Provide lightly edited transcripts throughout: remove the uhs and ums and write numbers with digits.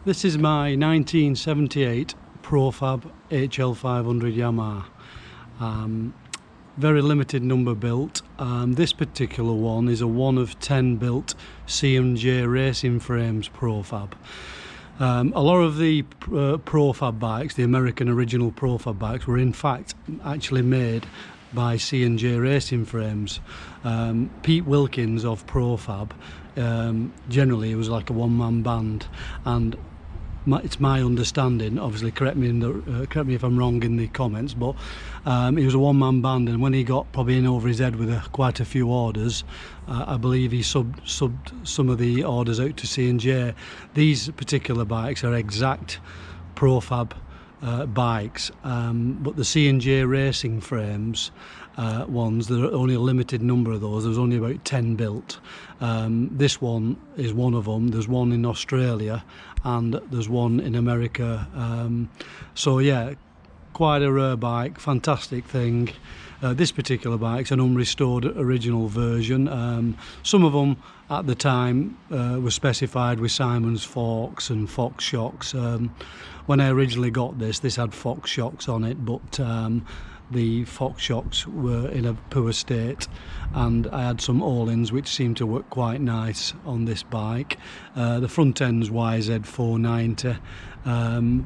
This is my 1978 Profab HL500 Yamaha. Very limited number built. This particular one is a 1 of 10 built C&J racing frames Profab. A lot of the Profab bikes, the American original Profab bikes, were in fact actually made by C&J racing frames. Pete Wilkins of Profab, generally it was like a one-man band, and it's my understanding, obviously correct me if I'm wrong in the comments, but he was a one-man band, and when he got probably in over his head with quite a few orders, I believe he subbed some of the orders out to C&J. These particular bikes are exact Profab bikes, but the C&J racing frames ones, there are only a limited number of those. There's only about 10 built. This one is one of them. There's one in Australia and there's one in America. So yeah, quite a rare bike, fantastic thing. This particular bike's an unrestored original version. Some of them at the time were specified with Simon's forks and Fox shocks. When I originally got this had Fox shocks on it, but the Fox shocks were in a poor state, and I had some All-ins which seemed to work quite nice on this bike. The front end's YZ490,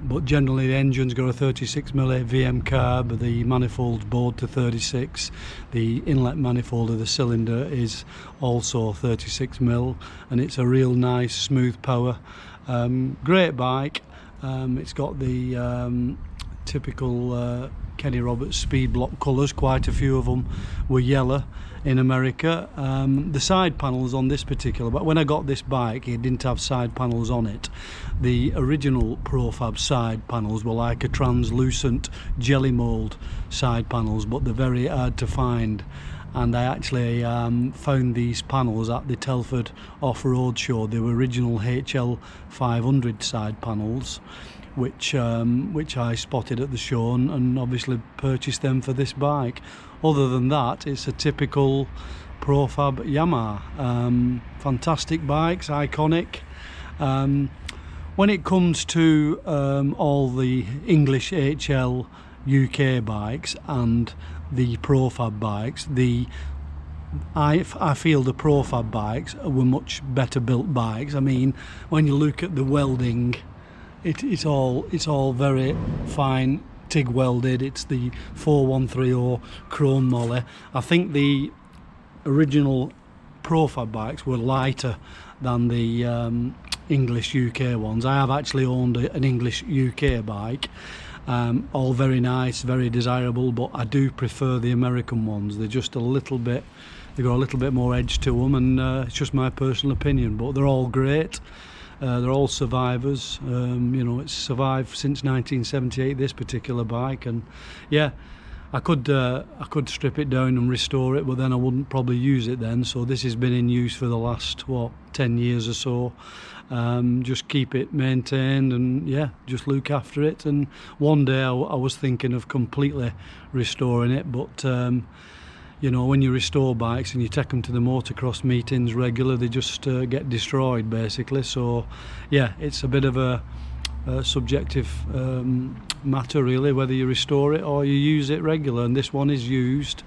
but generally the engine's got a 36mm VM carb, the manifold's bored to 36, the inlet manifold of the cylinder is also 36mm, and it's a real nice smooth power. Great bike. It's got the typical Kenny Roberts speed block colours. Quite a few of them were yellow in America. The side panels on this particular, but when I got this bike it didn't have side panels on it. The original Profab side panels were like a translucent jelly mould side panels, but they're very hard to find, and I actually found these panels at the Telford off-road show. They were original HL500 side panels, which I spotted at the show and obviously purchased them for this bike. Other than that, it's a typical Profab Yamaha. Fantastic bikes, iconic. When it comes to all the English HL UK bikes and the Profab bikes, I feel the Profab bikes were much better built bikes. I mean, when you look at the welding, it's all very fine TIG welded. It's the 4130 chrome moly. I think the original Profab bikes were lighter than the English UK ones. I have actually owned an English UK bike. All very nice, very desirable, but I do prefer the American ones. They're just a little bit, they've got a little bit more edge to them, and it's just my personal opinion, but they're all great. They're all survivors. You know, it's survived since 1978, this particular bike, and yeah, I could strip it down and restore it, but then I wouldn't probably use it then. So this has been in use for the last 10 years or so. Just keep it maintained and yeah, just look after it. And one day I was thinking of completely restoring it, but you know, when you restore bikes and you take them to the motocross meetings regular, they just get destroyed basically. So yeah, it's a bit of a subjective matter really, whether you restore it or you use it regular, and this one is used.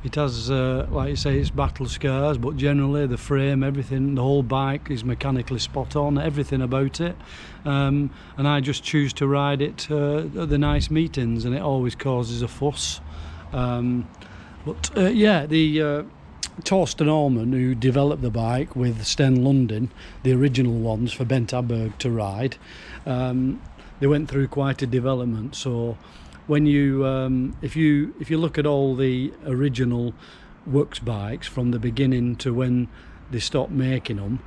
It has, like you say, it's battle scars, but generally the frame, everything, the whole bike is mechanically spot on, everything about it. And I just choose to ride it at the nice meetings, and it always causes a fuss. Yeah, the Torsten Hallman, who developed the bike with Sten Lundin, the original ones for Bent Aberg to ride, they went through quite a development. So when you if you look at all the original works bikes from the beginning to when they stopped making them,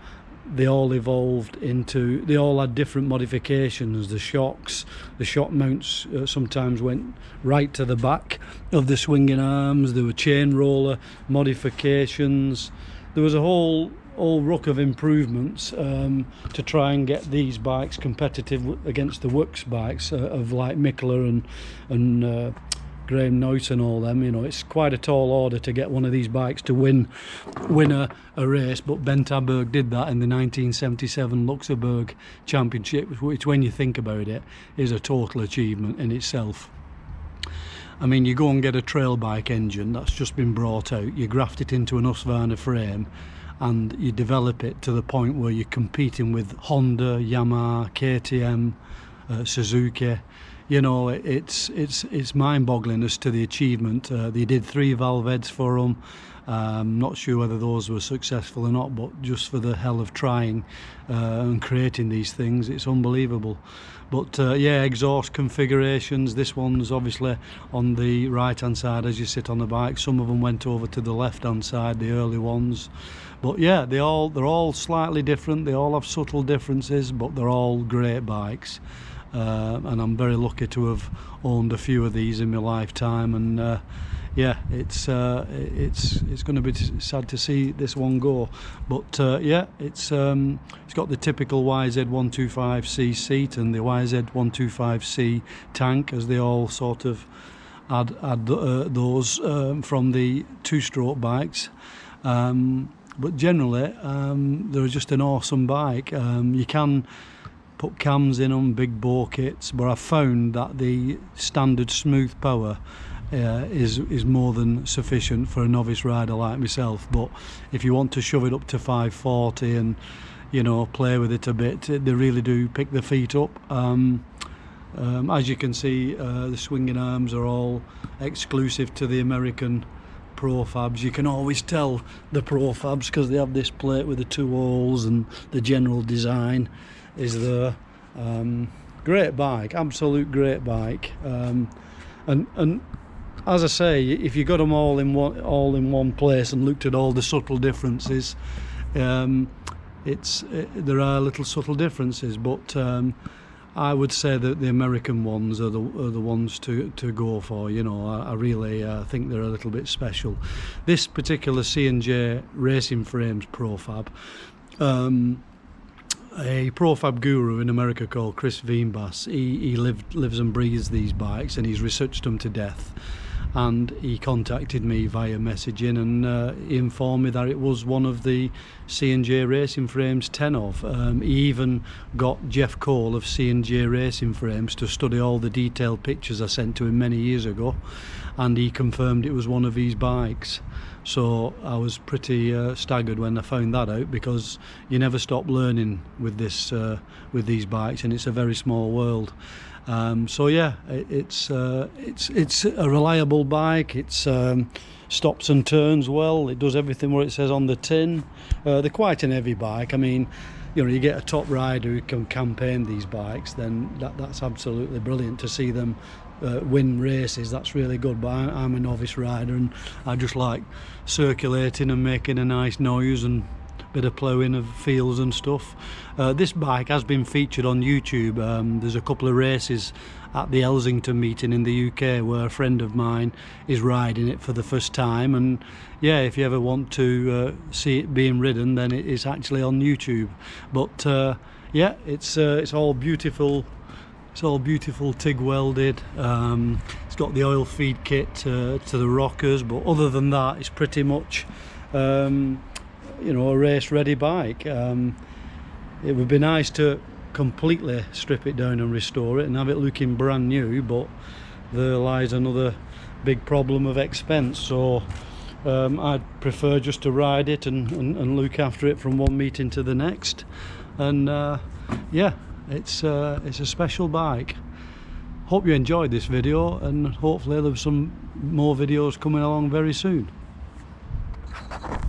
they all evolved into, they all had different modifications. The shocks, the shock mounts sometimes went right to the back of the swinging arms. There were chain roller modifications. There was a whole ruck of improvements to try and get these bikes competitive against the works bikes of like Mikkeller and Graham Noyce and all them. You know, it's quite a tall order to get one of these bikes to win a race, but Ben Taberg did that in the 1977 Luxembourg Championship, which, when you think about it, is a total achievement in itself. I mean, you go and get a trail bike engine that's just been brought out, you graft it into an Husqvarna frame, and you develop it to the point where you're competing with Honda, Yamaha, KTM, Suzuki. You know, it's mind-boggling as to the achievement. They did 3 valve heads for them. Not sure whether those were successful or not, but just for the hell of trying and creating these things, it's unbelievable. But yeah, exhaust configurations. This one's obviously on the right hand side as you sit on the bike. Some of them went over to the left hand side, the early ones. But yeah, they're all slightly different. They all have subtle differences, but they're all great bikes. And I'm very lucky to have owned a few of these in my lifetime, and yeah, it's going to be sad to see this one go, but yeah, it's got the typical YZ125C seat and the YZ125C tank, as they all sort of add those from the 2-stroke bikes. But generally, they're just an awesome bike. You can put cams in them, big bore kits, but I've found that the standard smooth power is more than sufficient for a novice rider like myself. But if you want to shove it up to 540 and, you know, play with it a bit, they really do pick the feet up. As you can see, the swinging arms are all exclusive to the American Profabs. You can always tell the Profabs because they have this plate with the 2 holes, and the general design is there. Great bike, absolute great bike. And as I say, if you got them all in one place and looked at all the subtle differences, there are little subtle differences, but I would say that the American ones are the ones to go for. You know, I really think they're a little bit special. This particular C&J Racing Frames Profab, a Profab guru in America called Chris Veenbass, he lives and breathes these bikes, and he's researched them to death. And he contacted me via messaging, and he informed me that it was one of the C&J Racing Frames 10 of. He even got Jeff Cole of C&J Racing Frames to study all the detailed pictures I sent to him many years ago, and he confirmed it was one of his bikes. So I was pretty staggered when I found that out, because you never stop learning with these bikes, and it's a very small world. So yeah, it's a reliable bike. It's stops and turns well. It does everything what it says on the tin. They're quite an heavy bike. I mean, you know, you get a top rider who can campaign these bikes, then that's absolutely brilliant to see them win races. That's really good. But I'm a novice rider, and I just like circulating and making a nice noise and bit of ploughing of fields and stuff. This bike has been featured on YouTube. There's a couple of races at the Elsington meeting in the UK where a friend of mine is riding it for the first time, and yeah, if you ever want to see it being ridden, then it's actually on YouTube. But yeah, it's all beautiful. It's all beautiful TIG welded. It's got the oil feed kit to the rockers, but other than that, it's pretty much you know, a race ready bike. It would be nice to completely strip it down and restore it and have it looking brand new, but there lies another big problem of expense. So I'd prefer just to ride it and look after it from one meeting to the next. And yeah, it's a special bike. Hope you enjoyed this video, and hopefully there's some more videos coming along very soon.